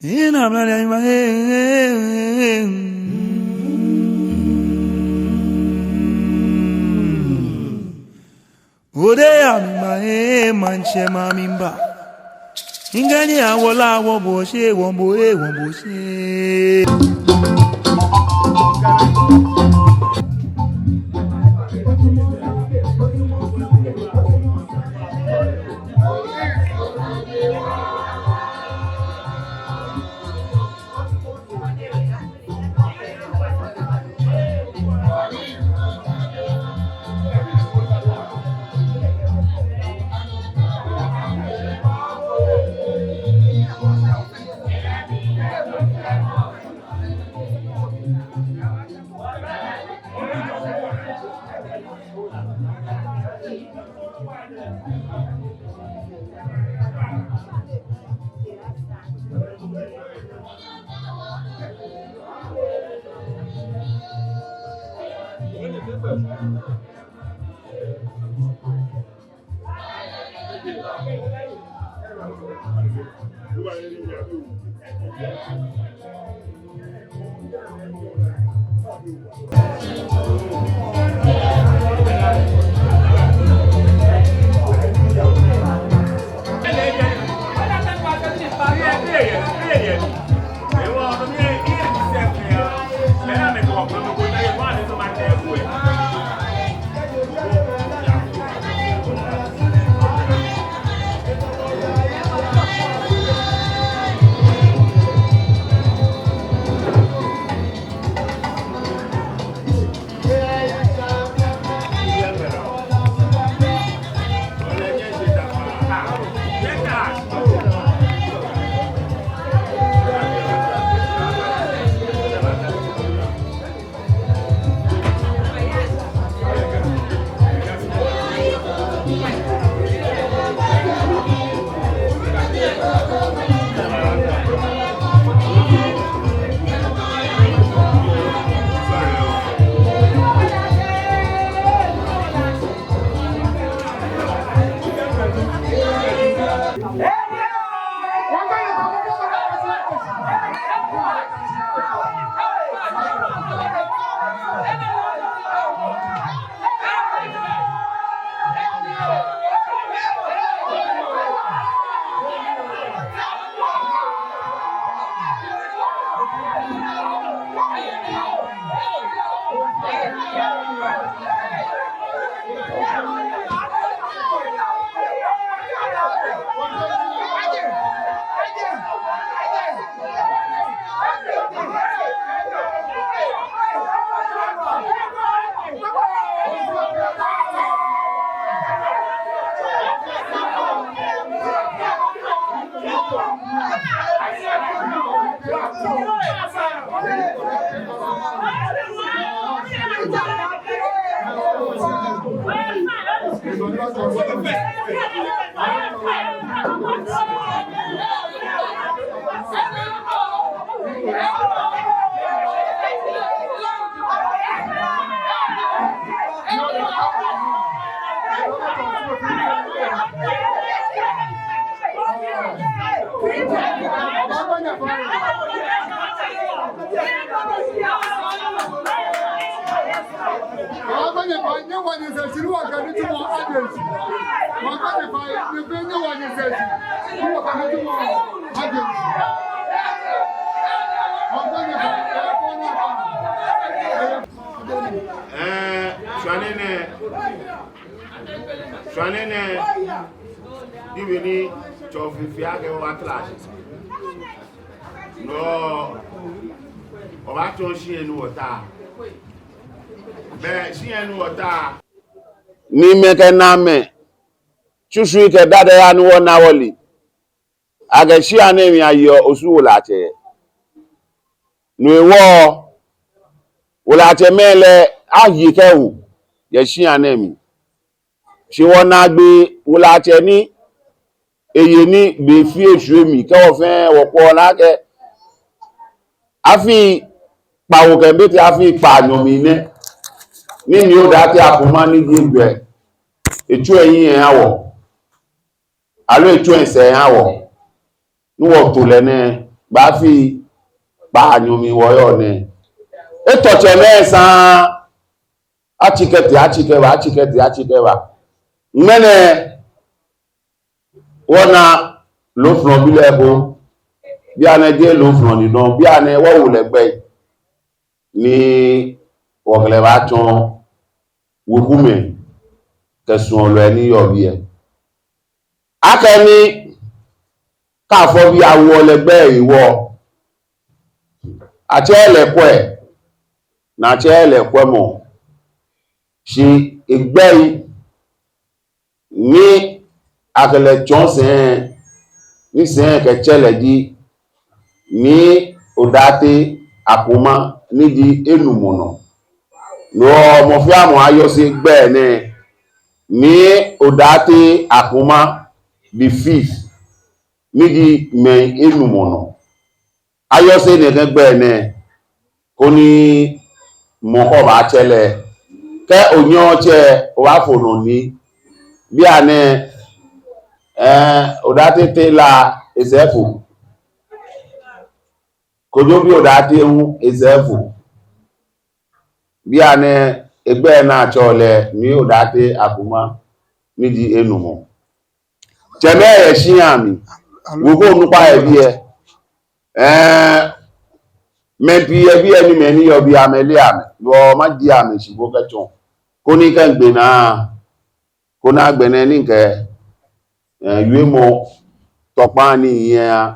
In a man, my Odea, my manche, mamimba. Ingani, I will allow one boy, one boy. Swanene, divini, chofi fiage o atlash. No, o baton shi enu ota. Be shi enu ota. Ni meke name. Chushu ike dada ya nuwo na woli. Age shi anemi ayo osu wolache. Nuewo wolache mele ayi kewu. Ye shi anemi. Shi wona gbe wolache ni eye ni be fi esu emi ke wo fen wopo lake afi pawo ke be ti afi pa yomi ne ni o da ti akuma ni gbe etu eyin en awo alo etu ense en awo ni wo to le ne bafi ba nyomi woyo ne etoche mesa achikeba mene wona lo fron bi lebo bi ane de lo fron ni don bi ane wo wo legbe ni okle ba ton wokume kesun lo eni yo bi e akeni ka fo bi awo legbe iwo ati elekwo e na ati elekwo mo si egbe ni akele johnson ni sen ke chele di ni odate akuma ni di enumono no mo fi amo ayo si gbe ni odate akuma the fifth ni di me enumono ayo se ne gbe ne ko ni mo ko ba chele ke onyo che wa fono ni bi ane odate te la ezefu kojo bi odate hu ezefu bi ane egbe na chole ni odate akuma ni di enumo cheme e shiami wo go nupa e bi me bi e bi eni me ni yo bi amele ame wo ma di ame sibo kechon ko ni kan gbe na ko na gbe ne ni nke yue mo topa ni yen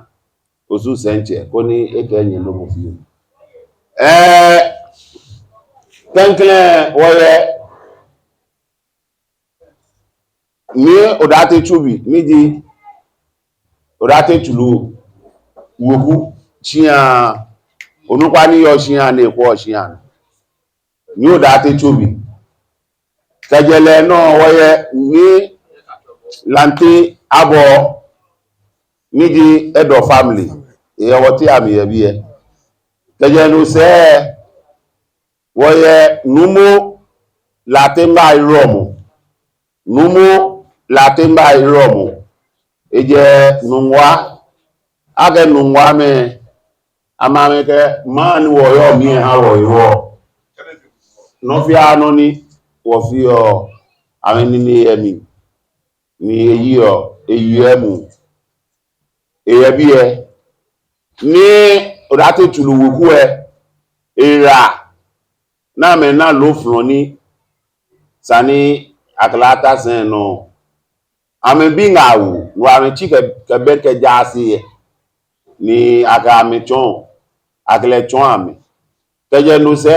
osu senche ko ni eke yin lo mo fi kenkle wole ni odate chubi ni di odate chulu woku chian onupa ni yo chian le po chian ni odate chubi kejele no woye ni lanti abo ni di head of family ewo ti ami ye bi e kejelu se woye numu latemba iromu numu latemba iromu eje nunwa age nunwa me amame ke man wo yo mi ha wo yo no fi anu ni wo fi o awen ni emi ni eyi o eyemu eyebi e ni odate tulu woku era na me na lo fron ni sani aklata sen no ame bi ngawu wo ame chike kebe ke jasi ni aga ame chon akle chon ame keje no se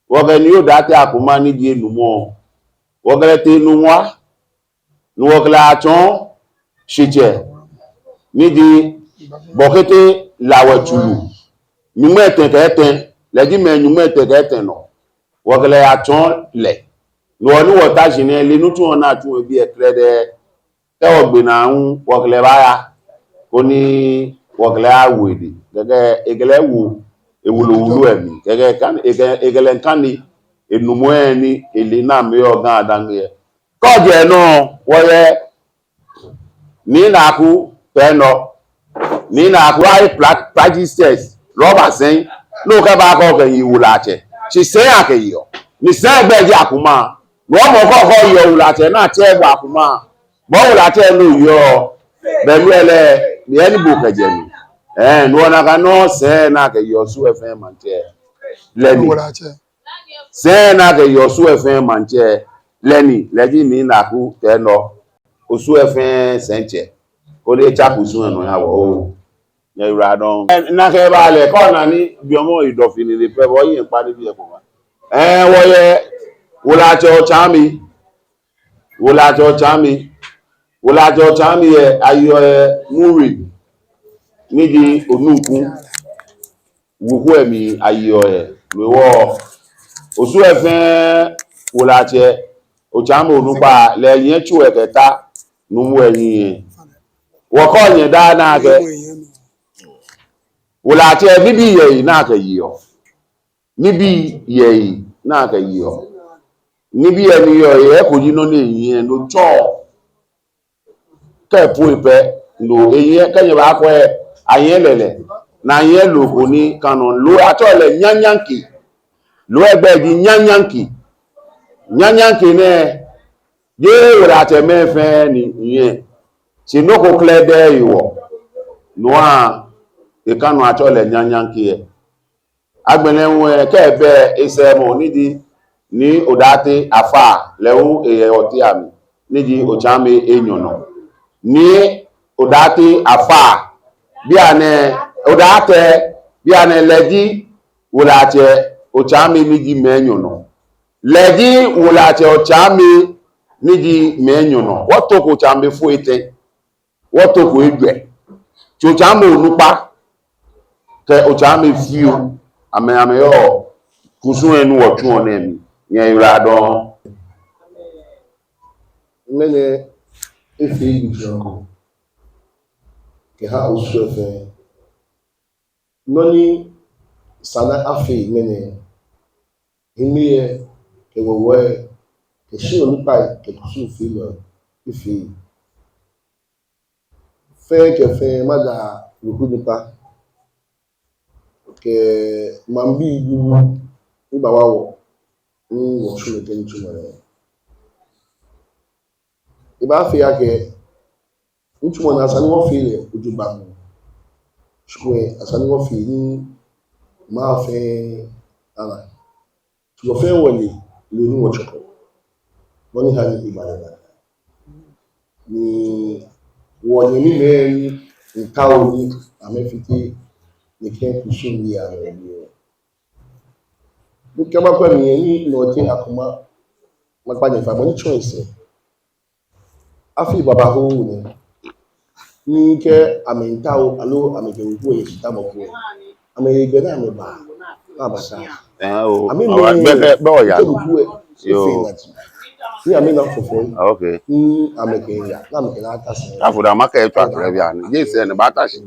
woge ni odate akuma ni di enumo woge te nuwa nu wogla chon shije ni di bokete lawe chulu nyume eten leji me nyume eten no wogle achon le no ni wota jine le nu tun na tun bi ekrede te ogbe na un wogle baya oni wogle awede gege egele wu ewulu emi gege kan egele kan ni enumo eni ele na me ogan adange ko je no woye ni na ku peno ni na ku ai practices rubber sen no ke ba ko ke yiwula che si sen akeyo ni sen gbe ji akuma no mo ko yo wula che na che gba akuma bo wula che no yo belu ele ni eni bu ke je ni no na ka no sen na ke yo su fm manche leni sen na ke yo su fm manche leni leji ni na ku te no osu fm senche o le chapu sun enu ya wo ye ra don na ke ba le ko na ni bi omo idofin ni le pe bo yin pa ni bi e ko wa wo ye wula cho chami e ayo muri ni di onukun wuku emi ayo wewo osu fm wula che o chami onupa le yin chu eketa numu eyin woko yin da na ke wula che bibi ye na ke yo nibi ye na ke yo nibi eni yo e ko yino le yin lo cho ke pu ipe lo eyin ke yin ba ko ayelele na yelo koni kanon lo atole nyanyanki lo egbe di nyanyanki ne ye wala te mefe ni yen se no ko klede iwo noa e kanu atole nyanyanki e agbenenwe kebe isemo nidi ni odate afa lewu eye oti ami nidi ochame enyono ni odate afa bí ane odate bí ane ledi wolache ochame nidi menyono ledi wolache ochame nidi menyono wotoko ochame fu ite wotoko egbe tí ochame onupa ke ochame fiu ame yo kusun enu otun onemi yen ira don mene efe ijuko ke ha usuefe noni sana afe mene imiye ke wowe ke shi onipa ke kusun fi lo ife fe ke fe mada ruku nipa ke mambi ibu iba wawo ni wo shu ke ntumore iba fe yake ntumore asani wo fi le ojugba mu shwe asani wo fi ni ma fe ala to fe wole lo ni wo choko woni ha ni ibada ni wo ni mi me nka oni amefiti ni ke kusun ya re ni kama kwa ni no ti akoma magba ni fa mo ni choice afi baba ho ni ke amentawo alo ameke wo ye sita mo ko ame gbe na me ba abasa o ami be o ya yo ni ami na fofo okay ni ameke ya na ameke na ta se afuda maka eto akere bia ni je se ne bata shi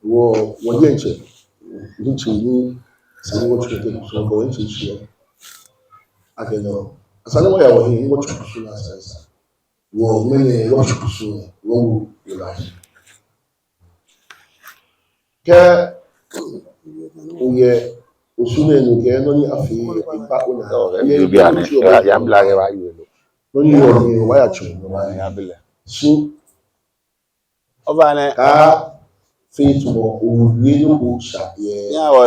wo je nche ni sani wo chute so go nche shi akeno asani wo ya wo ni wo chute shi na sense wo mene wo chute shi wo ila ke oye osune no ke no ni afi ipa ona ye bia ni ya bla ge ba yo no ni wo ni wa ya chu no ba ya bla su oba ne ka faith mo o wi no ko sha ye ya wo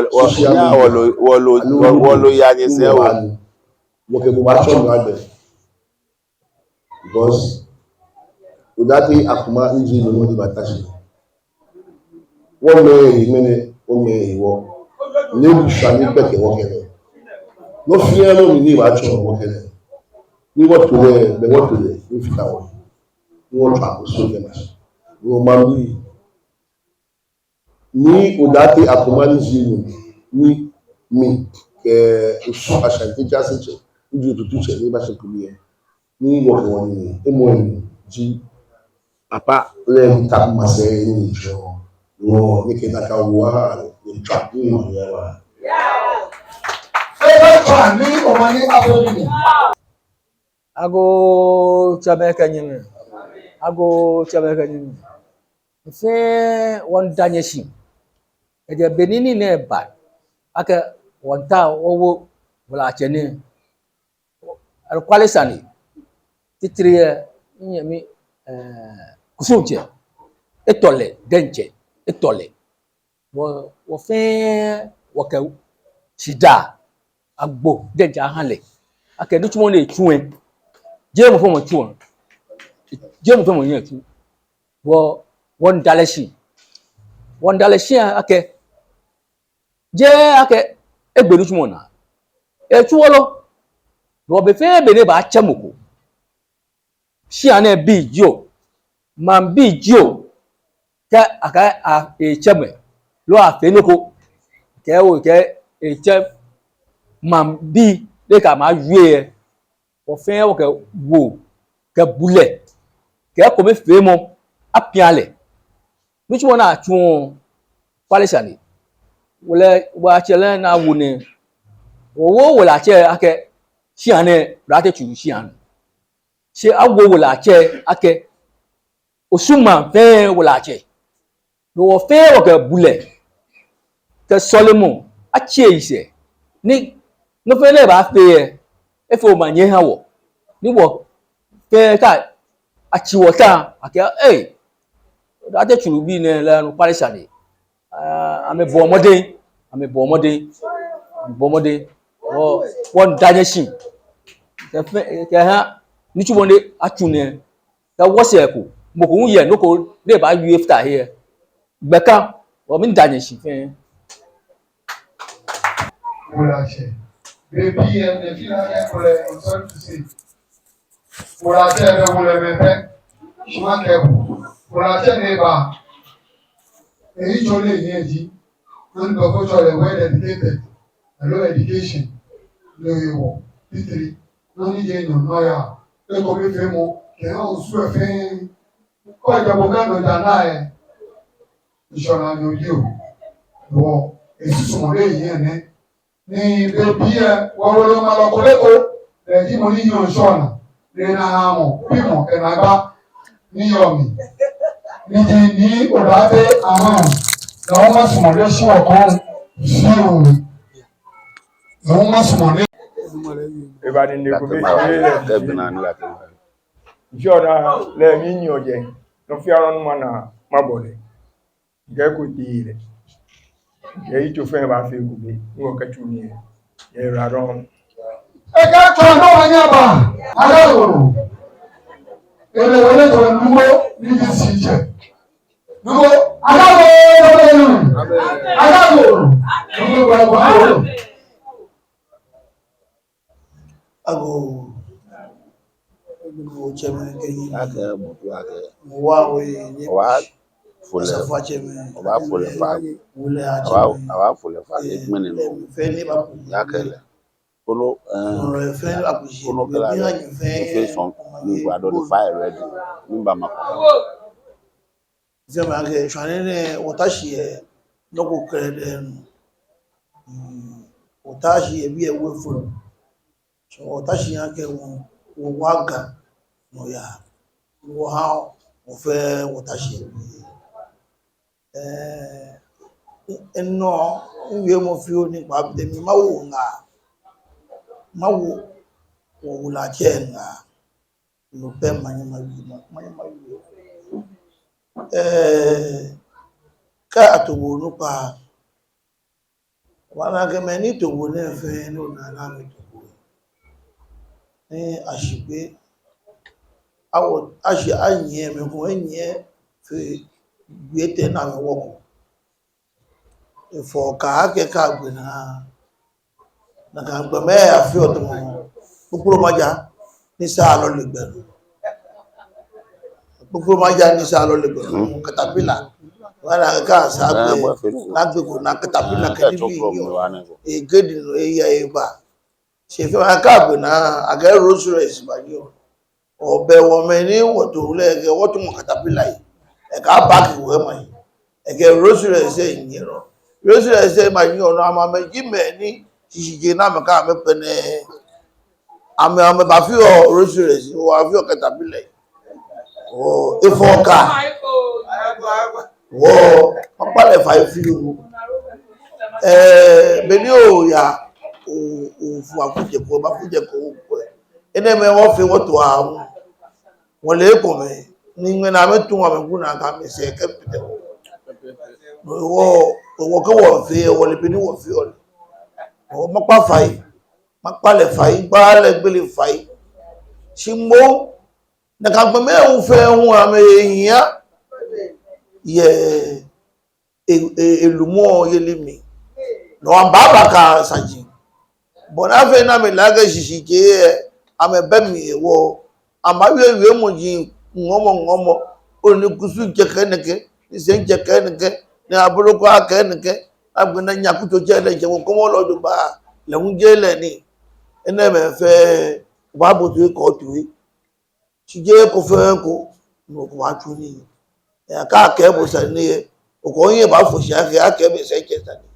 ya ni se o wo ke bo ba cho no agbe because udati akuma nji no di batashi wo me imene o me iwo le bu sha ni peke wo kele no fear no mi ni ba cho wo kele ni wo to le be wo to le ni fita wo ni wo tra ko so ke na wo mambi ni udati akuma nji ni mi ke usu ashanti jasinche nji tutuche ni ba se kuliye ni wo ke won ni emo ni ji apa le ta mase ni jo wo ni ke na ka wa ni tra ni mo ya wa ago chabeka nyime fe won danyeshi eje benini ne ba aka wonta owo wala chene al kwalisani titriye nyemi kusunche etole denche etole wo fe woka shida agbo denche ahanle aka du tumo ne tuwe je mo fo mo tuwe je mo fo mo yen tu wo won daleshi ake je ake egberu tumo na e tuwolo wo be fe be ne ba chamoko shi ane bi jo man bi jo ka aka a e cheme lo a fe noko ke wo ke e che man bi de ka ma yue o fe wo ke wo ke bule ke ko be fe mo apiale nu chuo na chuo palesani wole wa chele na wune wo wala che ake shi ane rate chu shi ane she agwo wala che ake osuma fe wala che no fe ke bule ke Solomon a cheise ni no fe le ba fe e fo ma nye ha wo ni wo fe ka a chi wo ta ake da te churu bi ne la no parisha ni ame bo modern o won danye shin ke ha ni chu bonde atune ka wo se ko mo ko ye no ko le ba yu after here gbeka o mi danye shin fe Voilà, cher. Baby, les filles là, elles sont sorry to say. Voilà, cher, vous le mettez. Je m'en vais. Voilà, cher, les bas. Et ils ont les liens dit. On doit go to the well educated. Low education. Le littéraire. Non, il y a une noya. Le comme fait mon. Qui a un souhait fait. Quoi, il y a beaucoup de dana. Je suis en audio. Bon, et si son liens, hein. Ni bebi wawolo malokoleko le di mo ni yon shona le na hamo pimo e na ba ni yomi ni di odabe ahon na o ma sumo le shi okon si o na o ma sumo le e ba ni ko be la jora le mi ni oje no fi aron mo na mabode ge ko dire ye ito fe ba fe gube ngo ka tuni ye raron e ka to no anya ba agaro ele wele to nugo ni di sije nugo agaro nugo ba ba ago nugo cheme kenyi ake butu ake wa we ni wa fole safa cheme wa fole fa wule a cheme wa fole fa ekmene no fe ni ba yakele polo fe ni ba ku ji polo kala ni fe son ni wa do fire ready nimba makoko fe ma ke chwane ne otashi e noko krede otashi e bi e we fulu so otashi yake wo waga no ya wo ha o fe otashi eno nwe mo fi o ni pa de mi mawo wo la chenga no pe manya ka atobo no pa wala ke me ni tobo ne fe no na la mi tobo ni ashipe awo ashi anye me ko enye fe gbete na mi woko ifo ka ke ka gbe na ka gbe me afi o to mo pupuro maja ni sa lo le gbe pupuro maja ni sa lo le gbe katapila wala ka sa gbe na gbe ko na katapila ke ni e gedi no e ya e ba se fe ka gbe na aga rosary ba yo obe wo me ni wo to le ke wo to mo katapila yi e ka back we mo yi e ke rosary se nyiro rosary se ma yi ono ama me ji me ni sisije na me ka me pe ne ame ba fi o rosary se wo fi o katapila yi o e fo ka wo papale fa fi o beni o ya o fu afuje ko ba fuje ko ene me wo fi wo to awon wọ́n lè kò mẹ́ ní ìwé náà mẹ́tún wọn mẹ́kún náà ká mẹ́sẹ̀ kẹ́pìtẹ̀ wọ́n kí wọ́n fi wọ́n lè bí ní wọ́n fi ọ̀lẹ̀ wọ́n mọ́pá fàáyí mọ́pálẹ̀ fàáyí gbáálẹ̀ gbélé fàáyí ṣe mọ́ nìkàgbẹ́ mẹ́rin fẹ́ hun àmì èèyàn yẹ èlùmọ́ yẹlẹ́mì lọ́wọ́n bá bàkà sàjì bọ̀nà fẹ́ náà mi lágẹ̀ ṣìṣì jẹ́ àmì bẹ́mi ẹ̀wọ́ amawe mo ji ngomo oni kusu jekeneke ni se jekeneke ni abuloko akeneke agbena nyakuto jele je ko mo lodo ba le unjele ni ene me fe ba bo tu ko tu ti je ko fe ko no ko wa tu ni ya ka ke bo se ni o ko yin ba fo sia ke ake be se je sa ni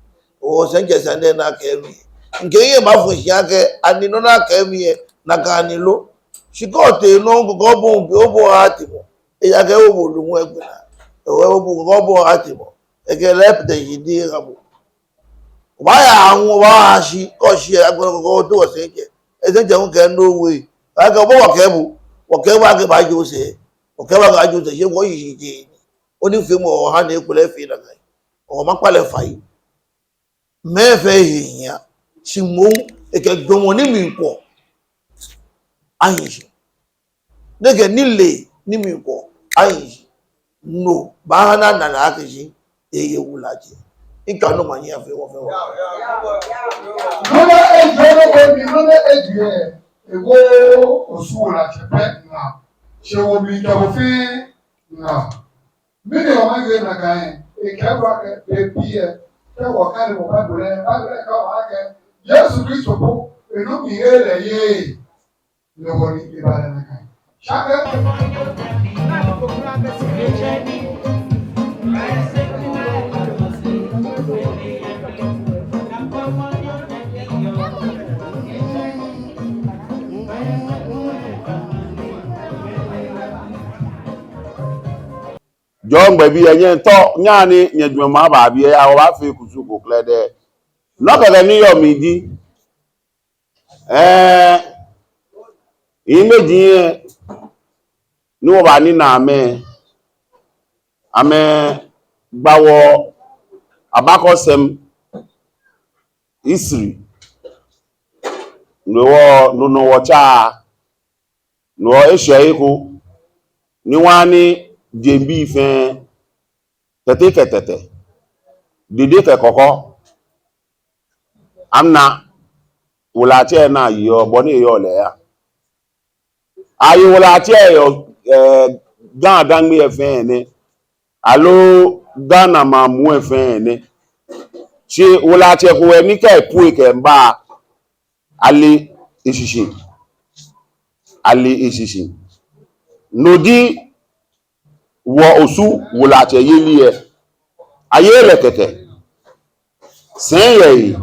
o se je sa ni na ke mi nke yin ba fo sia ke ani no na ke mi na ka ni lo Shikote no go bo atimo. E ya ke wo lu mu egbe na. E wo bo go bo atimo. ekele pete yidi rabo waya àwọn wa shi ko shi agboro to se je e je un ke no we aga bo wo ke wa ke ba jo se o ke wa ga jo se wo yi je oni fe mo ha na ekule fe na ga o ma pale fa yi me fe yiyan si mo eke gbomo ni mi po ayin nege nile ni mi po ayin no ba na na na ke ji eye wulaje nka no ma yin fe wo Nome eji ego osu la chepe na shewo bi jabo fi na mini o ma ge na kan e ke wa ke be ke wo ka ni mo ba ka wa ke Yesu Kristo po enu mi ele ye le woni ibada na kan shaka John baby enye to nyani nyedwuma ba bia ya wa fe kusu ko klede no ka ni yo mi di imeji ni wo ba ni na ame gbawo abakosem isri no wo cha no ehye iku ni wani jembi fe tete dide ke koko amna wulache na yo boni yo le ya ayi wulache yo dan mi efe ni alo dana ma mu efe ni chi wulache ko e ni ke pu ke mba ali ishishi nodi wo osu wulache yeli e ayele keke seye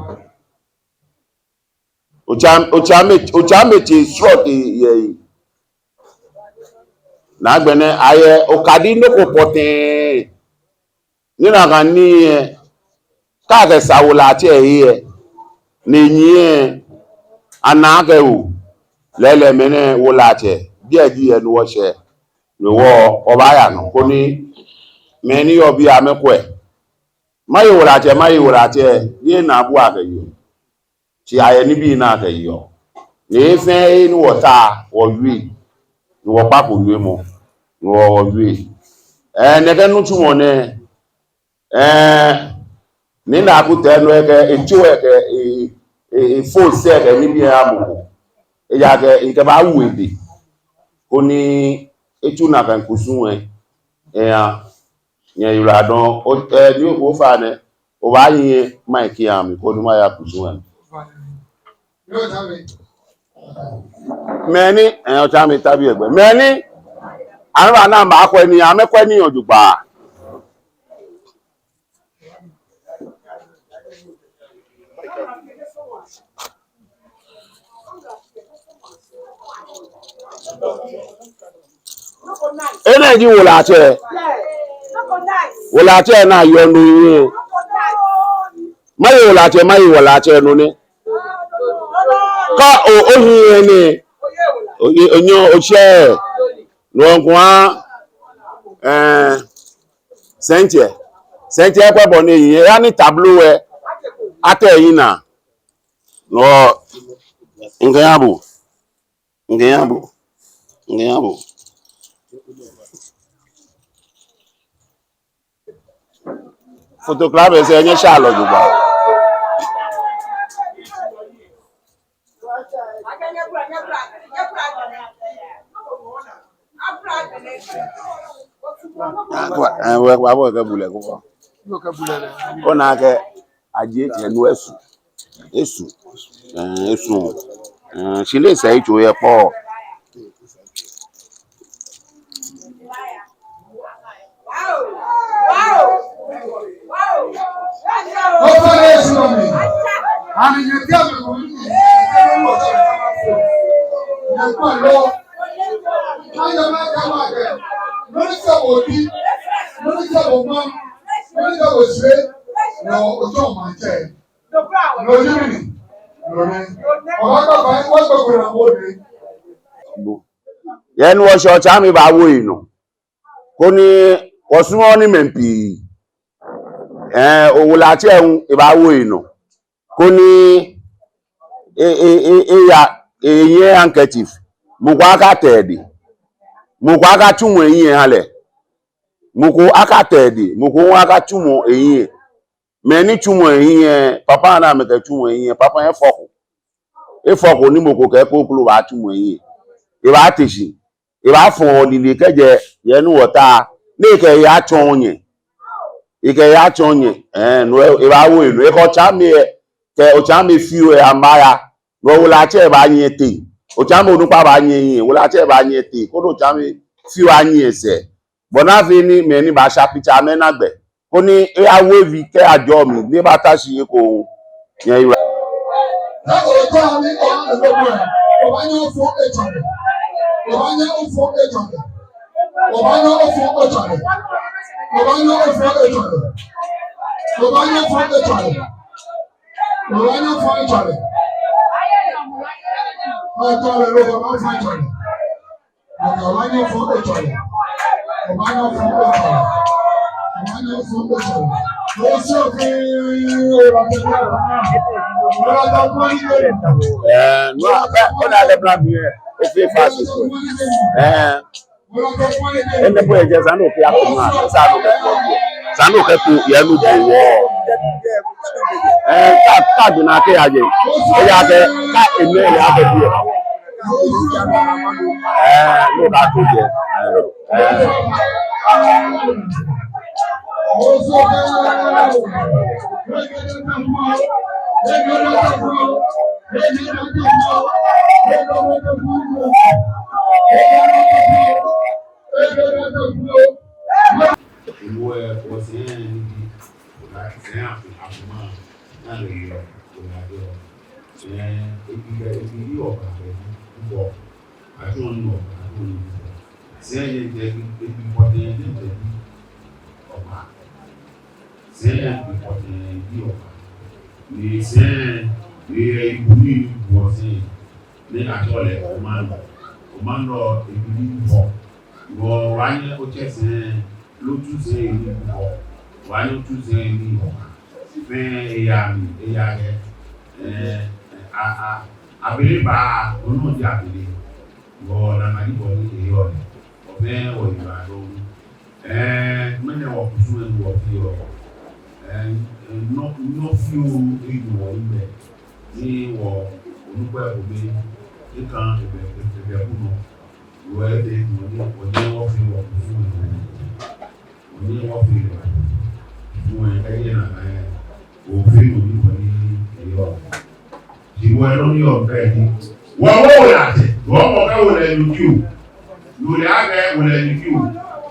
ochame ti short ye na gbene aye okadi no ko potin ni na kan ni ka ke sawulache ye ni yin anake o lele mene wulache die enu wo se wo oba ya no ko ni meni obi amekwe mayi wulache ye na bu agayo ti aye ni bi na agayo ni fe ni wota wo wi ni wo papo wi mo wo wi nege nu tumo ne ni na ku te no eke echu eke fo se eke ni bi amu ya ke nke ba wu ebe ko ni echu na kan kusun ya nye yuradon o ni o fa ne o ba yin mike am ko ni ma ya kusun meni o cha mi tabi egbe meni ara na ma ko ni amekwe ni ojugba energy wulache na yo nu mayi wulache nu ni ka ohin ni onyo oche no kwa sente kwebo ni yin ya ni tableau we ate yin na no ngeyabo photographe se enye sha lo jugba we wa ke bule ko ona ke aje ti enu esu si le se ijo ye po say, no, it's not my chair. No, Jimmy. Yẹnu ọṣọ ọ̀chá mi bá wo ìnù kó ní ọ̀súnmọ́ ní mẹ̀mpì òwò láti ẹ̀hún ìbá wo ìnù kó ní èyí handkerchief mùkú aka tẹ̀ẹ̀dì mùkú aka túmọ̀ èyí yẹn halẹ̀ mùkú aka tẹ̀ẹ̀dì mùkú wọn aka túmọ̀ èyí yẹn mẹ́ni túmọ̀ èyí yẹn papa náà mẹ́kẹ́ túmọ̀ èyí yẹn papa yẹn fọ́kù efọ́kù ní mùkú kẹ́kọ́ kúlò wà túmọ̀ èyí yẹn ìbá tèṣì ìbá fún ọ lílé kẹjẹ yẹnu wọta ní ìkẹyà àtọ̀ọ̀yẹ̀ ìkẹyà àtọ̀ọ̀yẹ̀ ìbá wo ìlú ẹkọ ọ̀chàmì ẹ kẹ ọ̀chàmì fi ẹ àmàyà lọ wọláchẹ ẹ bá yẹn tè ọ̀chàmì onúpa bá yẹn yẹn wọláchẹ ẹ bá yẹn tè kódò ọ̀chàmì fi wá yẹn ẹsẹ bọ̀náfi ní mẹ́ni bá ṣàpìtà mẹ́nàgbẹ̀ kó ní ẹyàwó èvi kẹ àjọ mi ní bá tàṣì yẹ kó yẹn ìwà. Obanya ofo ejole. Obanya ofo ejole. Obanya ofo ejole. Obanya ofo ejole. Obanya ofo ejole. Ejole lo baba ofo ejole. Obanya ofo ejole. Obanya ofo ejole. Obanya ofo ejole. Oso ke no abe ona le plan bi o fi fast so ene po eje sanu ke akoma sanu ke ku ye lu bo wo ka do na ke aje o ya ke ka ene ya ke bi no ka to je Abeleba ono di abele wo na mani bo ni eyo obe wo iba do mene wo kusu en wo fi o no fi o edu wo ibe ni wo onugba obe ikan ebe kuno wo ede ni wo fi wo kusu ni wo fi wo eye na o fi no ni wo ni eyo ìwọ ẹ̀rọ ní ọ̀bẹ ni wọ́n wọ́n wò láti wọ́n mọ̀ ká wò lẹ́nu kí o lòlì àgbẹ̀ wò lẹ́nu kí o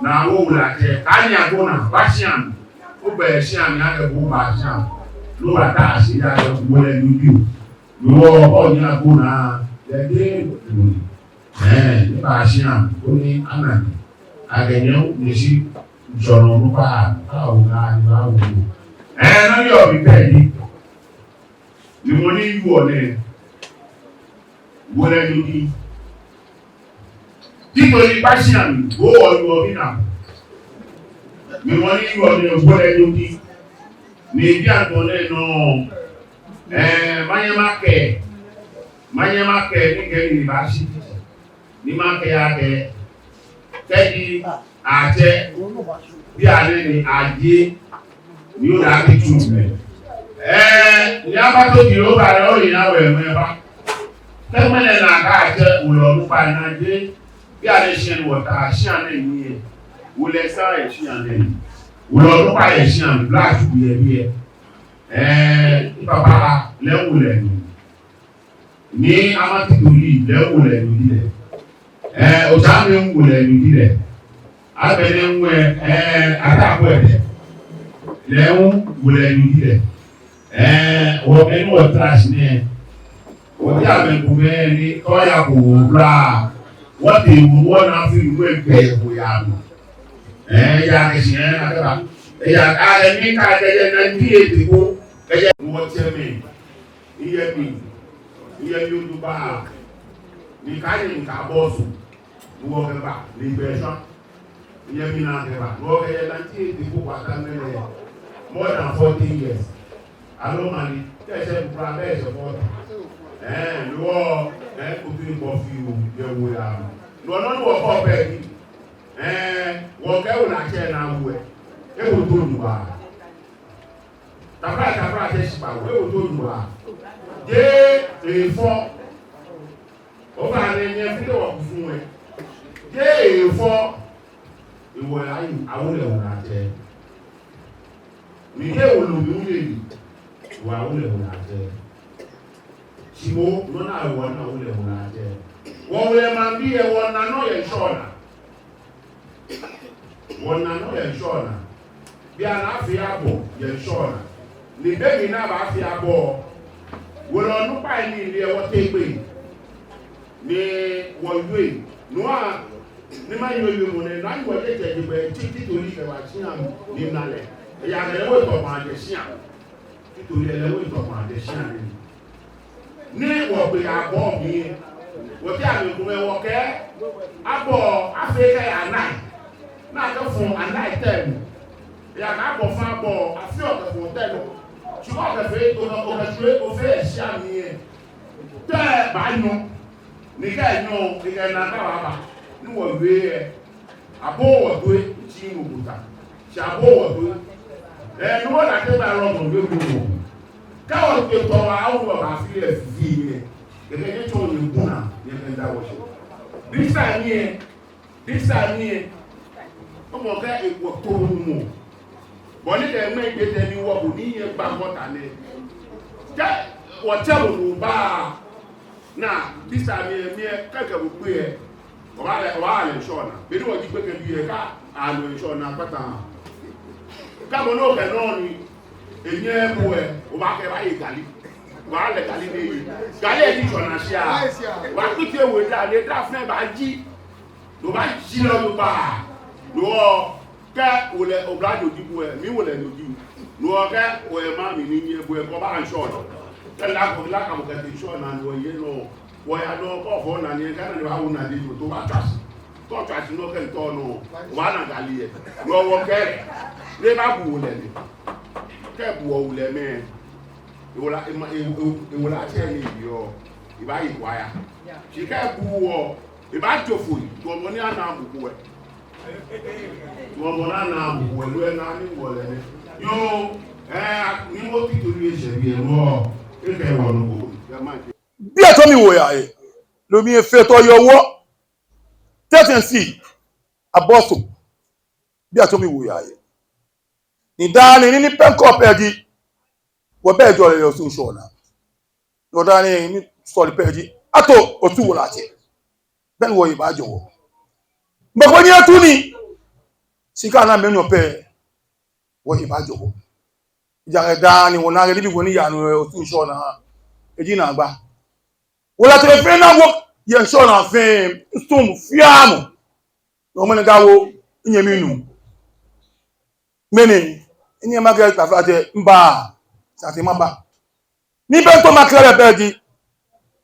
náà wò wò láti káyìn àgbo náà bá ṣí àmì ó bẹ̀rẹ̀ ṣí àmì àgbẹ̀bọ̀ bá ṣí àmì ló wà tá a ṣe dáadọ́ wò lẹ́nu kí o lọ́wọ́ ọ̀nyìn àgbo náà lẹ́dẹ́ lòlì nípa ṣí àmì ó ní ànàmì àgẹ̀yẹ́ ní sí ìṣọ̀nà nípa àwọn àgbà wò náà yọ̀ bí bẹ́ẹ̀ ni. Ni mo ní ìwú ọ̀nẹ́ wọlé lórí nítorí pàṣẹ àmì ó ọdún ọdún náà ni mo ní ìwú ọ̀nẹ́ wọlé lórí ní ibi àtọ̀lẹ́ náà mayẹ́mákẹ́ nígbẹ̀rẹ̀ ìbáṣí ní mákẹ́ àtẹ kẹ́ni àtẹ bí alẹ́ ni àjẹ́ ni ó dàbí tù mẹ́. Ní abátó di ó bá rẹ̀ ó yìí náà wẹ̀ mẹ́fà. Tẹ́gbẹ́lẹ̀ náà káàkiri òlọ́ọ̀lù pa iná dé bí a lè ṣe ní wọ̀ta àṣíànà ìní ẹ̀. Wọlé sáà ẹ̀ṣíànà ìní. Òlọ́ọ̀lù pa ẹ̀ṣíànà láti bí ẹbí ẹ̀. Bàbá lẹ́wùlẹ̀ nù. Ní amátìtòlì lẹ́wùlẹ̀ nù dílẹ̀. Òṣàmì ń wùlẹ̀ nù dílẹ̀. Abẹ́lẹ̀ ń wẹ̀ àtàkùn ẹ̀dẹ̀. Lẹ́wùn wùlẹ̀ nù dílẹ̀. Wọ́n ẹni wọ́n tíráṣì ní ẹ̀ wọ́n tí àmẹ́kù mẹ́rin ní kọ́yà kò wò rà wọ́n ti wù wọ́n náà fi ìwé ẹgbẹ́ ìwò yàrá ya ẹ̀ṣìn ẹ̀ akẹ́bà Ya ni ka de na die de ko e mo cheme iye bi iye yodu ba ni ka ni ka bosu wo ke ba ni be so iye mi na ke ba wo ke na tie de ko wa ta me more than 14 years alo mani te se bra be so for lo ko bi mo fi o ye wo ya lo no wo ko be ni wo ke wo na che na wo e wo to nu ba tabra te si ba wo e wo to nu ba je e fo o ba le nye fi wo fun e je e fo ìwọ ayi awole wo na je mi ke wo lu mi le ni wo awole wo na je sibo no na wo na awole wo na je wo le ma bi e wo na no ye shona wo na no ye shona bi ana fi abo ye shona ni be mi na ba fi abo wo lo nu pa ni ile wo te gbe ni wo yue no a ni ma yo yo mo ne na yo le je de be ti tori ke wa ti am ni na le ya le wo to ma de si am ti tori le wo to ma de si am ni wo pe abo mi wo ti ami ku me wo ke abo afrika ya na ka fun anai tem ya na abo fa abo afi o ka fun tem ti wo ka fe to no o ka tue o fe si am ni te ba no ni ka no ni ka na ka ba ni wo we abo wo do ti no buta si abo wo do ni wo na te ba ro mo we wo ka wo ke to wa wo ba fi e fi ni ke ke to ni buna ni ke da wo so this time ni o mo ka e wo to mo bo ni de me de te ni wo bu ni ye gba mo ta ni ja wo te wo ba na this time mi ka ka bu pe e wa le shona be do ji gbeke bi e ka a lo shona pata ka mo no ke no ni enye mo e o ba ke ba yi gali wa le gali ni gali e di shona sia wa ku ti ewe da le da fun ba ji do ba ji lo ba lo ke o le o bra jo dibu e mi wo le no dibu lo ke o e ma mi ni ni e bo e ko ba shona ke la ko ke ti shona no ye no wo ya do ko fo na ni ka na ni wa wo na di to ba trust no ke to no wa na gali e wo wo ke le ba bu le ni ke bu o le me e wo la che ni yo e ba yi wa ya si ke bu wo e ba jofo to mo ni ana bu ku e to mo na na bu wo lo na ni wo le ni yo ni mo ti to ri e se bi e mo e ke wo no ko ya ma bí ẹ̀tọ́ mi wò yà ẹ̀ lómi ẹ̀fẹ́ tọ́ yọ ọwọ́ tẹ́tẹ̀nsì abọ́sù bí ẹ̀tọ́ mi wò yà ẹ̀ nìdáni ní pẹ́ńkọ́ pẹ́ẹ́dì wọ́n bẹ́ẹ̀ jọ rẹ̀ yọ sí ìṣọ̀nà nìdáni ní sọ̀rọ̀ pẹ́ẹ́dì àtò òtún wò láti bẹ́ẹ̀ wọ ìbá jọ̀wọ́ gbogbo ní ẹtú ni síkà náà mẹ́nu ọ̀pẹ́ wọ ìbá jọ̀wọ́ ìjà rẹ̀ dáni wọn náà rẹ̀ níbi wọn ní ìyànú rẹ̀ òtún ìṣọ̀nà èjì náà gbà wọ́n láti rẹ̀ fẹ́ náà wọ́ yẹn ṣọ́nà fẹ́ stum fíàmù ọmọ ní gáwó ìyẹn mínú mẹ́ni ìyẹn má kẹ́rẹ́ tàfẹ́ àti mbà àti mọ́bà ní bẹ́ẹ̀ tó má kẹ́rẹ́ bẹ́ẹ̀ di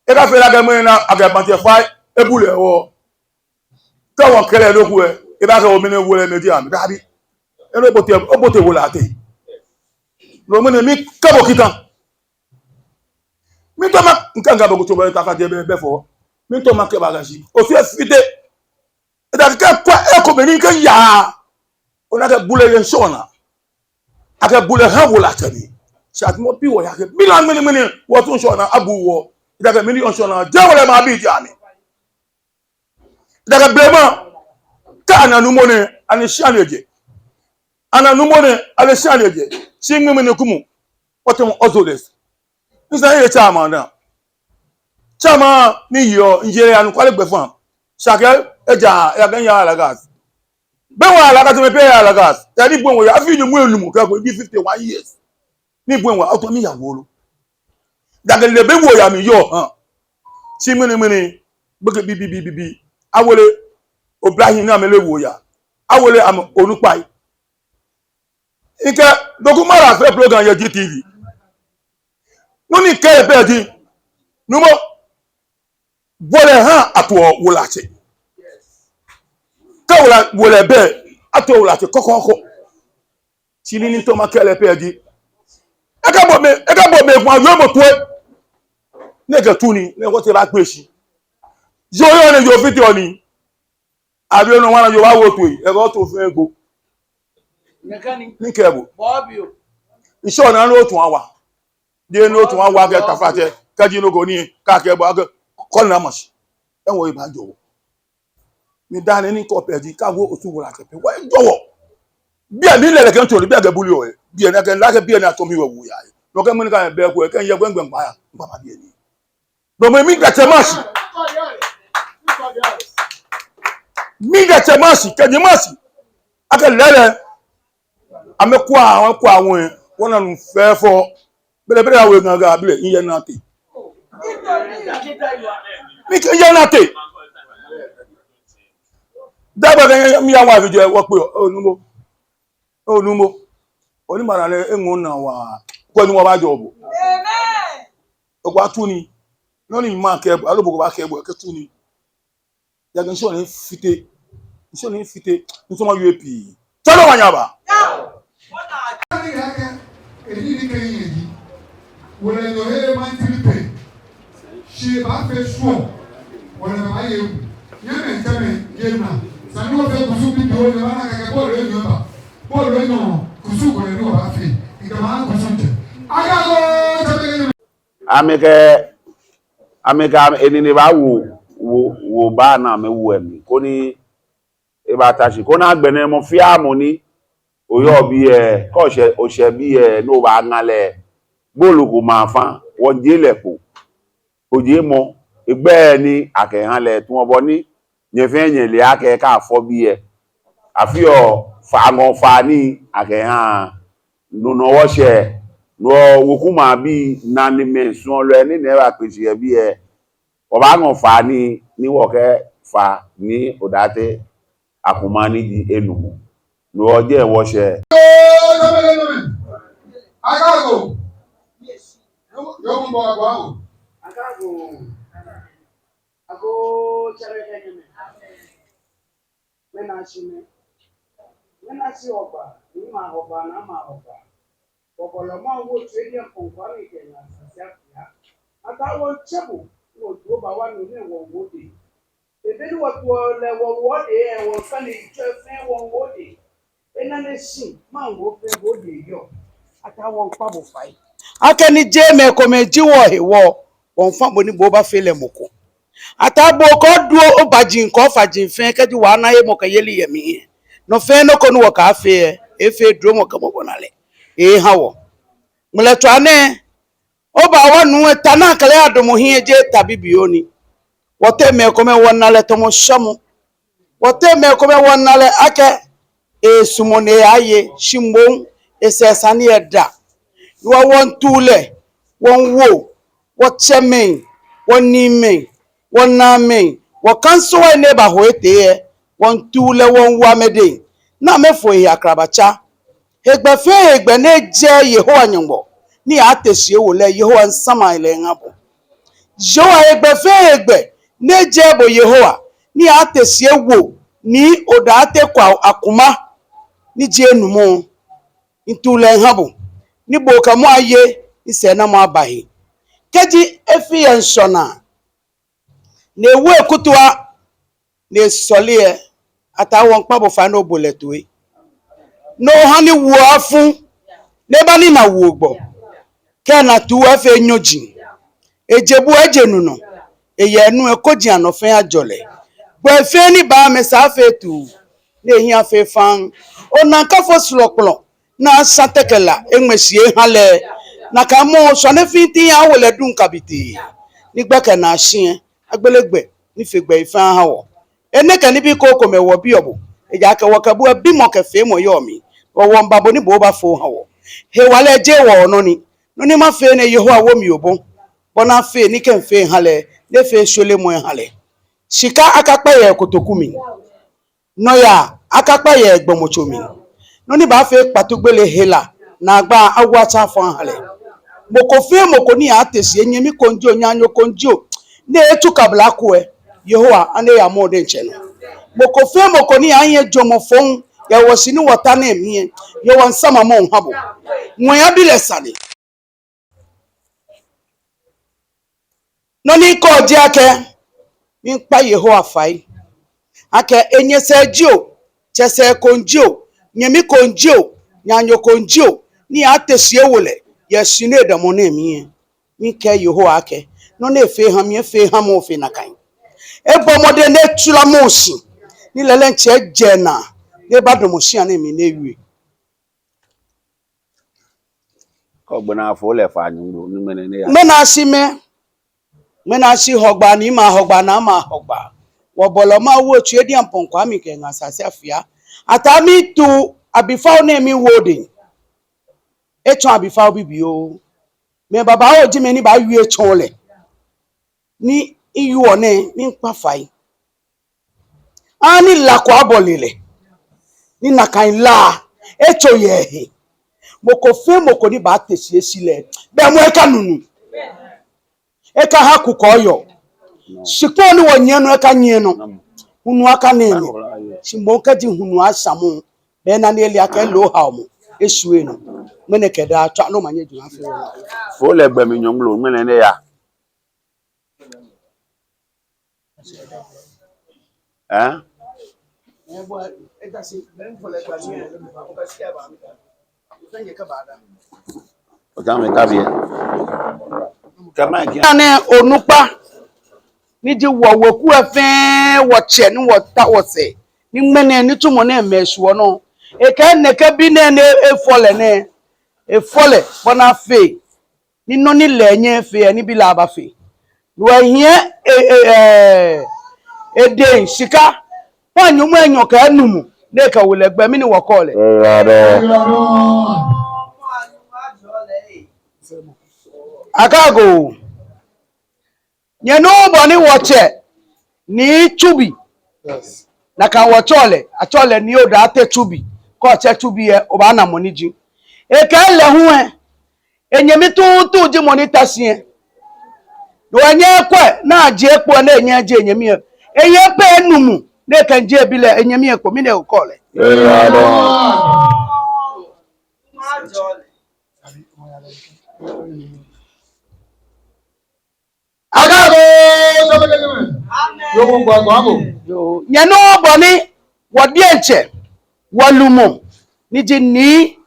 ẹgbẹ́ fẹ́ lágẹ́ mẹ́rin náà àgbẹ̀bàntì ẹ̀fà ebúlẹ̀ ẹ̀wọ̀ tẹ́wọ̀n kẹ́rẹ́ lókù ẹ̀ ẹgbẹ́ kẹ́rẹ́ omi ní wọlé méjì àmì dábí ẹ̀rọ ìbòtè wọlé àti lọ́mọdé mi kẹ́bọ̀ kítan mi tó ma nǹkan ga bọ̀gùtò bẹ̀rẹ̀ tàfà jẹ́ bẹ́ẹ̀ fọ́ mi tó ma kẹ́bà gàṣí òfin ẹ̀fídé ìdàkẹ́ kọ́ ẹ̀kọ́ bẹ̀rẹ̀ nǹkan yà á onákẹ́ búlẹ̀ yẹn ṣọ́ọ̀nà akẹ́ búlẹ̀ hàn wò látẹ̀mí ṣàtúmọ̀ bí wọ̀ yàkẹ́ mílíọ̀nù mínimíní wọ́n tún ṣọ́ọ̀nà abù wọ̀ ìdàkẹ́ mílíọ̀nù ṣọ́ọ̀nà jẹ́wọ̀lẹ̀ máa bí ìdí àmì ìdàkẹ́ bẹ̀rẹ̀ ká ànànúmọ́ni àníṣàlẹ̀jẹ̀ sí mímíní kúmù wọ́n tún ọ̀zọ̀lẹ̀sì nígbà yẹn chairman náà chairman ní yíyọ njẹrẹ anukwalẹ gbẹfọn ṣàkẹ ẹjà ẹgbẹ̀yìn alagas bẹ́ẹ̀ wọn alagas mi pẹ́ alagas ẹ̀ ní gbọ̀ngàn yà á fi ní mú èlùmù kẹ́kọ̀ọ́ ibi 51 years ní gbọ̀ngàn ọ̀tọ̀ níyàwó ló dàgẹ̀lẹ̀ bẹ́ẹ̀ wò yà mí yọ hàn sí mìnìmìnì gbẹ́kẹ̀ bíbíbíbí awolé Ibrahim náà mẹ́lẹ̀ wò yà awolé àmì olùpàì ike dokumara fe program ye GTV nuni ke be di numo wole han ato wolache ka wole be ato wolache kokoko chini ni to makele pe di eka bo me fun ayo mo to ne ke tuni ne ko te ba gbe si yo ni yo video ni abi onu wana yo wa wo to yi e ko to fun ego ní kẹ́ẹ̀bù iṣẹ́ ọ̀nà ló tún wá dé ní ó tún wá gẹ́ tafàtẹ́ kẹ́jì inúgò ní káàkẹ́ẹ̀bù agẹ́ kọ́nà mọ̀ṣí ẹ̀wọ̀n ìbájọ̀wọ̀ ní dáni ní kọ́pẹ̀ẹ́dì káwọ́ òtún wọ́n àtẹ̀pẹ́ wọ́n jọ̀wọ́ bí ẹ̀mí ilẹ̀ lẹ́kẹ́ tó ní bí ẹ̀gẹ́ búlé ọ̀rẹ́ bí ẹ̀nà kẹ́ lákẹ́ bí ẹ̀nà tó mi wọ̀ wùyà rẹ̀ lọ́kẹ́ mú ní káyọ̀ bẹ́ẹ̀ kú ẹ̀ kẹ́yìn yẹgbẹ́ gbẹ̀ngbà yà bàbá bí ẹni mi gẹ̀tẹ̀ máàsì kẹ́jì máàsì akẹ́ lẹ́lẹ́ amekwa àwọn wọ́n náà fẹ́ fọ́ bẹ́lẹ̀bẹ́lẹ̀ àwọn èèyàn àbílẹ̀ iye náà tè ní kí iye náà tè dábàá mi àwọn àfijọ́ ẹwọ́ pé olúmọ́ onímọ̀ràn ẹ̀hùn náà wà kọ́ ní wọ́n bá jọ ọ̀bọ̀ ọgbà tún ni lọ́nà ìmọ̀ akẹ́bọ̀ alóbòkọ̀ bá kẹ́bọ̀ ẹ̀kẹ́ tún ni yàgẹ̀ iṣẹ́ ní fìtẹ́ nítorí wọ́n UAP tọ́lọ́ wà nyàbà wọ́n lè yọ ẹ́ máa ń tiri pè ṣe bá fẹ́ sùọ́ wọ́n lè bá yẹ wù yẹn mẹ́ ntẹ́mẹ́ yẹ nà sani wọ́n fẹ́ kùsù bíbí wọ́n lè wọ́n náà kẹ́kẹ́ bọ́ọ̀lù ẹ̀ yọ̀ bá bọ́ọ̀lù ẹ̀ yọ̀ kùsù kò lè ní wọ́n bá fẹ́ ìgbà máa ń kùsù tẹ̀. agáko tẹ́lẹ̀ amẹ́kẹ́ ẹni ní bá wò bá náà mi wù ẹ̀mí kó ní ibà tàṣì kó náà gbẹ̀nẹ́ mọ́ fíàmù ní oyó bí ẹ kọ́ọ̀ṣẹ́ òṣẹ́ bí ẹ ní ó bá ńlẹ̀ bóòlù kò máa fán wọ́n jẹ́ lẹ̀pọ̀ òjé mọ́ ẹgbẹ́ ní àkẹ́hánlẹ̀ tí wọ́n bọ́ ní yẹ̀fẹ́ yẹ̀lẹ̀ akẹ́ káàfọ́ bí ẹ àfihàn fàgàn fa ní àkẹ́hán nùnà wọ́ṣẹ̀ lọ wòkú máa bí nání mẹ́sùn ọlọ́ ẹ nínú ẹ̀rọ àpèsè ẹ bí ẹ ọba àgàn fa ní níwọ̀kẹ́ fa ní òdàtẹ́ àkùnmá nídi ẹnùmọ̀ lọ ọjọ́ ìwọ́ṣẹ̀. agáko yóò mú bọ́ àgbà wò. Ako chere kenye mena shime mena si oba ni ma oba na ma oba bobolo ma wo trade konfa ni kenya sasia ya ata wo chebu wo to ba wa ni wo wode ebe ni wo to le wo wode e wo kan ni chefe wo wode ena ne shi ma wo fe wode yo ata wo pa bo fai akeni je me ko me jiwo hewo won fa bo ni bo ba fele moko atabo ko duo obajin ko fajin fen kedi wa na ye mo ka yeli yemi no fen no ko no ka fe e fe dro mo ka mo bonale e hawo mule to ane oba wa nu eta na kale adomo hi eje tabibioni wote me ko me wonale to mo shamu wote me ko me wonale ake e sumone aye shimbo esesani eda wo won tule won wo wo chemen won ni men won na men wo kanso wa neighbor ho ete won tule won wa mede na mefo yi akrabacha egbe na je Yehowa nyimbo ni atesie wo le Yehowa nsama ile ngabo Joa egbe na je bo Yehowa ni atesie wo ni odate kwa akuma ni je enumo ntule ngabo ni bo ka mo aye ise na mo abahi keji efi ensona na ewu ekutua na solie ata won pa bo fa no boletwe no hani wo afun ne ba ni na wo gbo ke na tu afa enyoji ejebu ejenuno eye enu ekoji anofen ajole bo efe ni ba me sa fe tu na ehin afe fan ona kafo sulokplo na satekela enwesie hale na ka mo so ne fintin ya wole dun kabiti nigba ke na hye agbelegbe ni fegbe ifan hawo eneka ni bi ko mewo bi obo eja ka wakabu bi mo ke fe mo yomi wo mbabo ni bo ba fo hawo he wale je wo no ni ma fe ne Yehowa wo mi obo bona fe ni ken fe hale le fe shole mo hale shika akapa ye kotokumi no ya akapa ye egbomochomi no ni ba fe patugbele hela na agba agwacha fo hale moko fe moko ni atesi enyemi konjo nyanyo konjo na etu kabla kwe Yehowa ane ya mo de nche no moko fe moko ni anye jomo fon ya wosini wota na emie ye won sama mo habo won ya bile sale no ni ko je ake mi pa Yehowa fai ake enye se jio chese konjo nyemi konjo nyanyo konjo ni atesi ewole ye sine de mo na emie mi ke Yehowa ake no na efe ham ofe na kan ebo mode na tula mosi ni lele nche jena ne badomosi ana mi na ewie ko gbona fo le fa nyu ni mene ne ya mena si hogba ni ma hogba na ma hogba wo bolo ma wo tu edi amponko ami ke ngasase afia atami tu abifa na mi wodin eto abifa bibio me baba o ji me ni ba wie chonle ni iyu one mi npa fai ani la kwa bolile ni nakan la eto ye moko fe moko ni ba tesi esile be mo eka nunu eka ha kukoyo sipo ni wonye no eka nye no hunu aka na enye simboka di hunu asamu be na ne eli aka lo ha omo esuwe no mene keda atwa no manye dwuma fe fo le gba mi nyomlo mene ne ya Ane onupa ni di woku efe woche ni wota wose ni mene ni tumo na emesuo no eka neka bi na efole bona fe ni no ni lenye fe ni bi la ba fe wo hie ede sika panyumu enyo ka anumu de ka wole gba mi ni wokole akago nyeno boni woche ni chubi Yes. na kan wochole achole ni oda ate chubi ko che chubi e oba na money ji e ka le hu enyemi tu ji money tasie no enye kwe na aje epo na enye aje enyemi eye pe enumu na kan je bi le enyemi ekpo mi na ukole nyeno boni wodienche walumo ni ji ni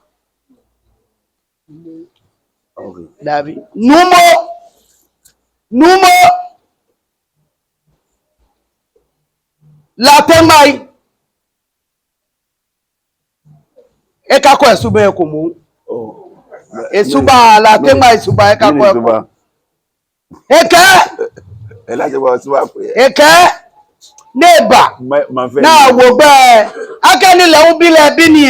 Davi numo la temai eka ko esuba ekomo esuba la temai esuba eka ko eko eka elaje bo suba pe eka neba na wo gbe akani le un bile bi ni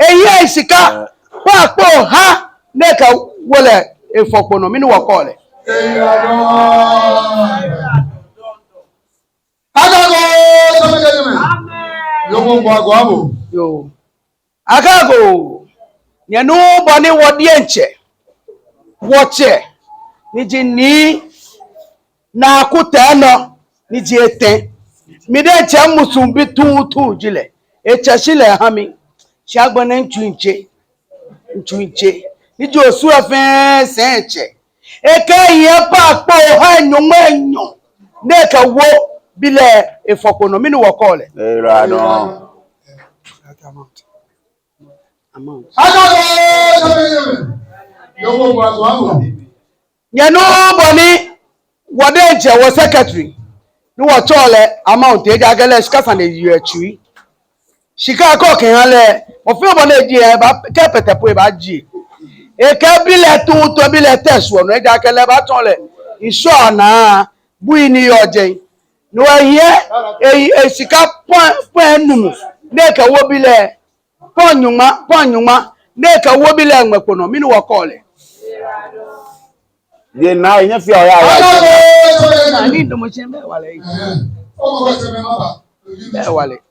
eyi isika papo ha neka wole efopono mi ni wokole yo akago nyenu boni wodienche woche ni ji ni na akuteno ni ji eten mi de che musumbi tu jile eche sile hami shagbone nchuinche ni ji osu efe senche eke ye papo ha enyo ne ka wo bile efopono mi ni wokole nyenu boni wodienche wo secretary ni wo chole amount e jagele skasa na yuachi shika ko ken hale o fi obo na ji e ba ke petepo e ba ji e ke bile to bile tesu no e jagele ba tonle iso na bu ni oje no hie e shika pon numu ne ka wo bile ponyuma ne ka wo bile nwepono mi ni wo kole ye na yen fi oya na ni ndo mo chembe wale wale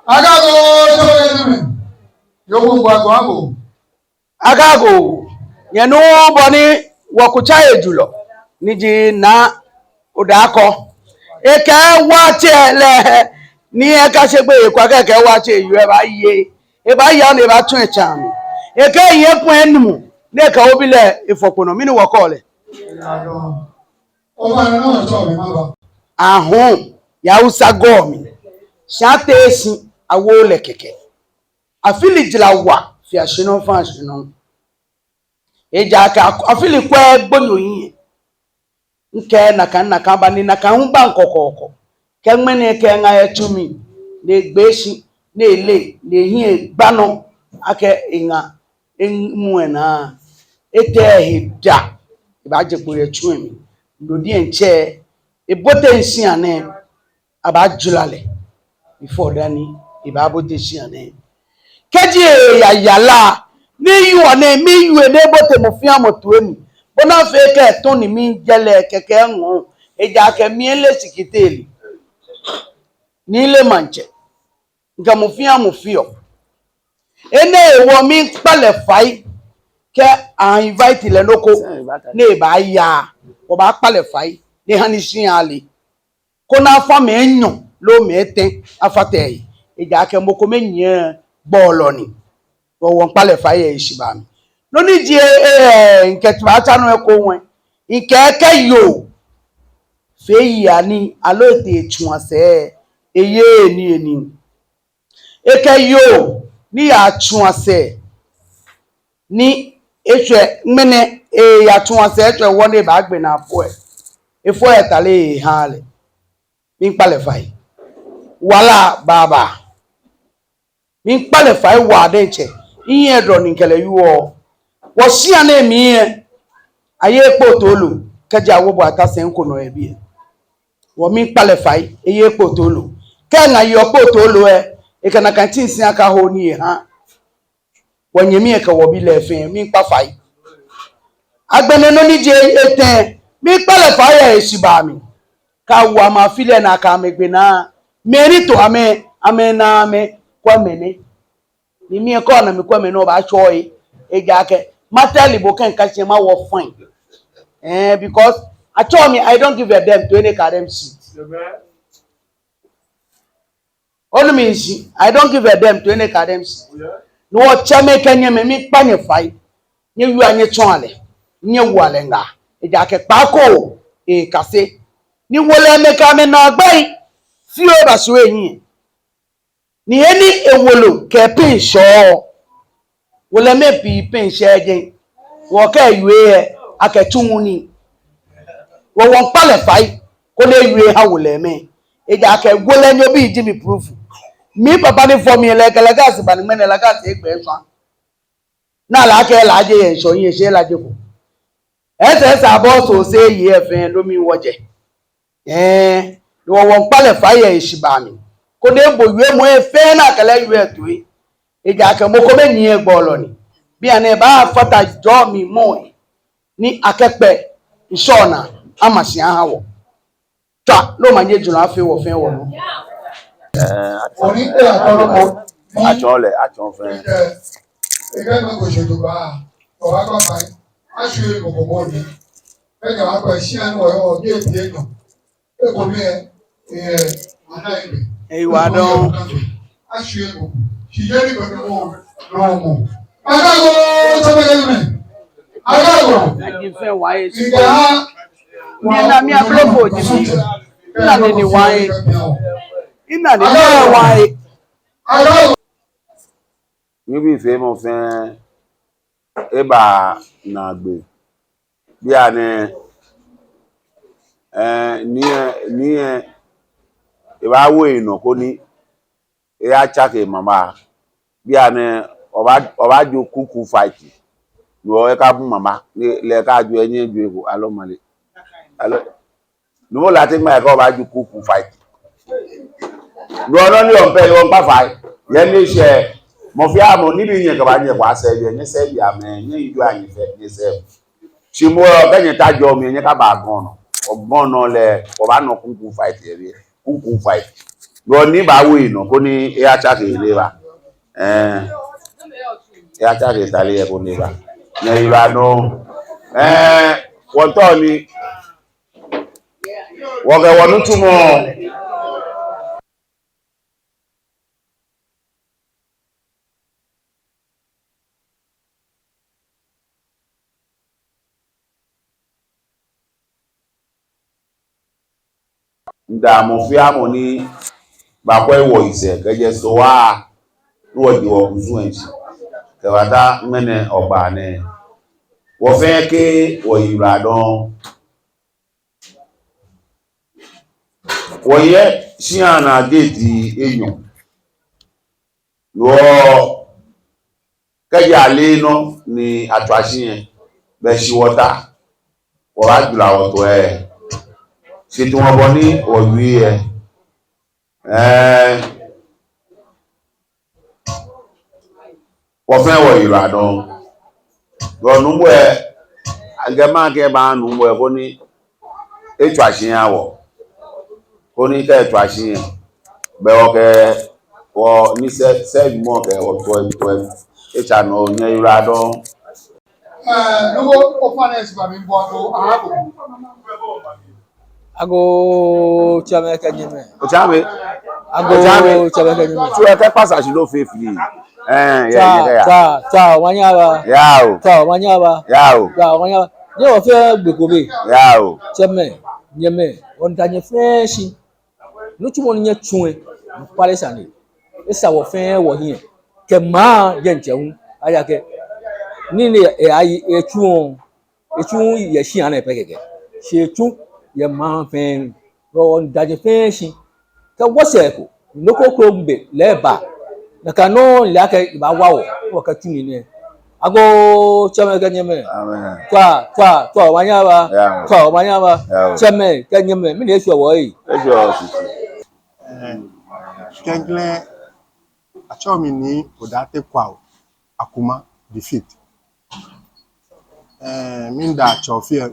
Agago chobeleme. Yobu ngwago abo. Agago yenu boni wakucha ejulo niji na udako eke wache le ni eka segbe kwa keke wache yu e ba ya na e ba tun echan eke yen kun enu ne ka obile ifopono mi ni wokole O ma na so mi ma ba. ahun ya usago mi shatesi awole keke afili jila wa fi asino fa asino eja ka afili kwa gbonyoyin nke na ka bani na ka hun ba nkokoko ke mmene ke nga etumi na gbeshi na ele na hin gbano ake inga enmu na ete hida ba je ko etumi lodi enche ebote nsi ane aba julale before dani iba bote nsi ane keji ya yala ni yu ane mi yu ene bote mo fi amoto emi bona fe ke ton ni mi jele keke ngun eja ke mi ele sikiteli ni le manche nga mo fi o ene ewo mi pale fai ke a invite le loko ne ba ya o ba pale fai ni hanisi ale ko na fa me enyo lo mete afate eja ke mo ko menye bolo ni wo won pale fai e shiba mi no ni je nke twa chanu e ko won nke yo fe ya ni alote etun ase eye eni eke yo ni ya tun ase ni etwe mene ya tun ase etwe won e ba gbe na fo efo etale hale mi pale fai wala baba mi pale fai wa de che iye do ni kele yuo wo si ana mi aye po to lu keja wo bo atase nko no ebi wo mi pale fai eye po to lu ke na yo po to lu e kana kan tin sin aka ho ni ha wonyemi e ka wo bi le fin mi pa fai agbene no ni je eten mi pale fai e siba mi ka wa ma file na ka megbe na merito ame na ame kwa mene ni mi e ko na mi kwa mene o ba choi e ga ke matali bo kan ka se ma wo fine because I told me I don't give a damn to any academic seat. Only means I don't give a damn to any academic seat. No chame kenya me pa ne fai. Nye yu anye chonale. Nye wale nga. E ja ke pako e kase. Ni wole me ka me na gbai. Fi o ba so yin. Ni eni ewolo ke pin sho. Wole me pi pin sheje. Wo ka yuwe aketun ni. Wo won pale fai ko le yue ha wole me eja ke gole ni obi ji mi proof mi papa ni for mi le kele gas ba ni me le gas e gbe so na la ke la je yen so yin se la je ko ese sa bo so se yi efen lo mi woje wo won pale fai e shiba mi ko de bo yue mo efe na kele yue to eja ke mo ko me yin e gbo lo ni bi ane ba fata jo mi mo ni akepe isona amasi ahawo ta lo manje jùlọ afi wo fen wo no Oni pe atoro achole achon fe e ga no go shodo ba o wa pa pai a shu ko mo ni e ga wa pa shi an o ge ti e no e ko mi ana ibe e wa don a shu ko shi je ni ko mo lo mo aga go to be me aga go aji fe wa e si iga mi na mi ablobo ji mi ina ni wa e ina ni wa e aga níbi ìfẹ́ mo fẹ́ eba na gbe bí a ní ìbá wo ìnà kó ní a chake mama bí a ọba jo kúkú fàìtì lọ ẹka fún mama lẹ́ẹ̀ká ju ẹni ju èkó alọ́mọlé lọ́wọ́ láti gbà ẹ̀kọ́ ọba ju kúkú fàìtì lọ́nà ní ọ̀pẹ́ ìwọ̀n pàfà yẹn ní iṣẹ́ mo fi amo níbi yẹn kaba yẹn wá sẹ yẹn sẹ bi amẹ yẹn idu ayin fẹ ní sẹ si mo bẹyẹn tajọ mi yẹn kaba gan ọgbọn náà lẹ ọba nọ kúkú fight yẹn bi uku fight lo ni ba we no ko ni e acha ke le ba e acha ke tali e ko ni ba ne ira no won to ni wo ke wonu tumo nda mo fi amo ni ba ko ewo ise keje so wa wo di wo kuzu enchi ke wata mene ogba ne wo fe ke wo Ìbàdàn wo ye si ana gate eyan lo keje ale no ni atwashi yen be si water wo ba jula wo to se tí wọ́n bọ́ ní ọ̀wí wọ́n fẹ́ wọ Ìbàdàn lọ́nùgbò agẹ́máàkẹ́ bá nùgbò kó ní ètò àṣíyàn àwọ̀ kó ní kẹ́ ètò àṣíyàn bẹ̀rọ̀ kẹ́ wọ ní sẹ́ẹ̀dì mọ́ kẹ́ wọ tó ètò àná ní Ìbàdàn. Nugo ofanes ba mi bọ́ tó ààbò. Ago chame kanyeme. O chame. Ago chame kanyeme. Tu e ke passage lo fe fi. Ta wanyaba. Ya o. Ta wanyaba. Ya o. Ta wanyaba. Ni o fe gbekobe. Ya o. Chame nyeme on tanye fresh. No tumo nye tun pare sani. Esa wo fe wo hin. Ke ma je njeun aya ke. Ni ni e ayi etun ye shi an e pekeke. Se tun ye man fen ro daje fen shi ka wose ko noko ko mbe leba na kano la ka ba wawo wo ka tuni ne ago chame ka nyeme Amen. Twa wanyaba chame ka nyeme mi ne so wo yi Kengle achomi ni odate kwao akuma defeat minda achofia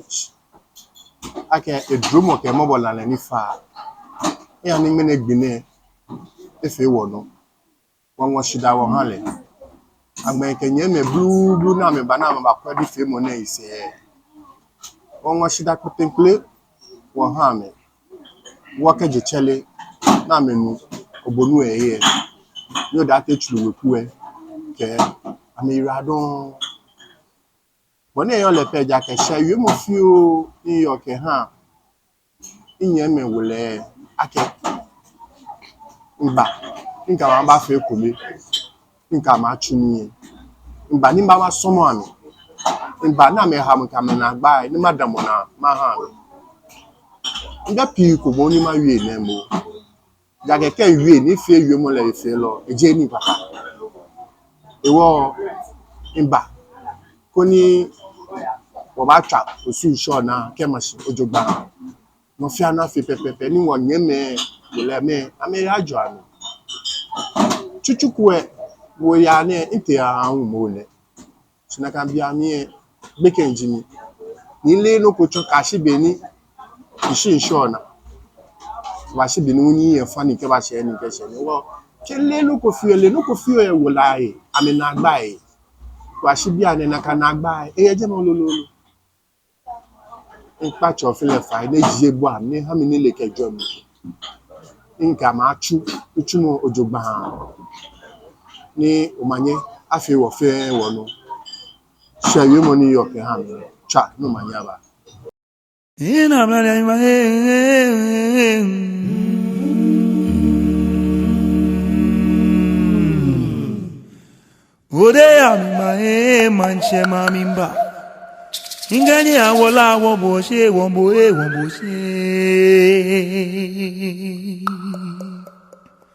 ake edromo ke mobola na ni fa ya ni mene gbine efe wo no won shida wo han le agbe ke nye me blue na me bana ma ba di fe mo na ise won shida ko temple wo han me wo ke je chele na menu obonu eye yo that chulu ku ke ami Ìbàdàn wọ́n èèyàn lè pẹ́ jà kẹ̀ṣẹ́ ìwé mo fi o ní ọ̀kẹ́ hàn ìyẹn mi wòlẹ̀ akẹ́ ìgbà nǹkan àwọn bá fẹ́ kò mí nǹkan àmà tún nìyẹn ìgbà ní bá wá sọ́mọ́ àmì ìgbà náà mi hàmù kàmì náà gbá ẹ̀ ní má dàmọ̀ náà má hàn mí nígbà pí kò mọ́ ní má wíè náà mo jà kẹ̀kẹ́ ìwé nífẹ̀ẹ́ ìwé mo lè fẹ́ lọ ẹ̀jẹ̀ ní pàpà ìwọ ìgbà kò ní wọ́n bá twa osu iṣẹ́ ọ̀nà kẹ́mọ̀sí ojúgbà wọ́n fi àná fi pẹ̀pẹ̀pẹ̀ ní wọ́n nyẹ́ mẹ́ wòlẹ̀ mẹ́ amẹ́rẹ́ àjọ àmì chuchukwu ẹ̀ wò ya ní ntẹ̀ àwọn mọ̀ọ́lẹ̀ sinaka bí àmì ẹ̀ gbẹ́kẹ̀ njìmí nílé lókòtò kàṣí bẹ̀ ní iṣẹ́ ọ̀nà wà sí bẹ̀ ní wọ́n yíyẹn fún ànìkẹ́ bá ṣe ẹ̀ nìkẹ́ ṣẹ̀ ní wọ́n kí lé lókò fi ẹ̀ wò láàyè àmì nàgbà ẹ̀ wà sí bí àná nàkà nàgbà ẹ̀ ẹ̀yẹ jẹ́ mọ́ lólólo npa chofile fa ne jebo am ne ha mi ne lekejo mi nka ma chu mo ojogba ni omanye afi wo fe wo no shewe mo ni yoke ha mi cha no manya ba ina mala ma ode am ma manche mamimba ingani awola wo bo se won bo e won bo se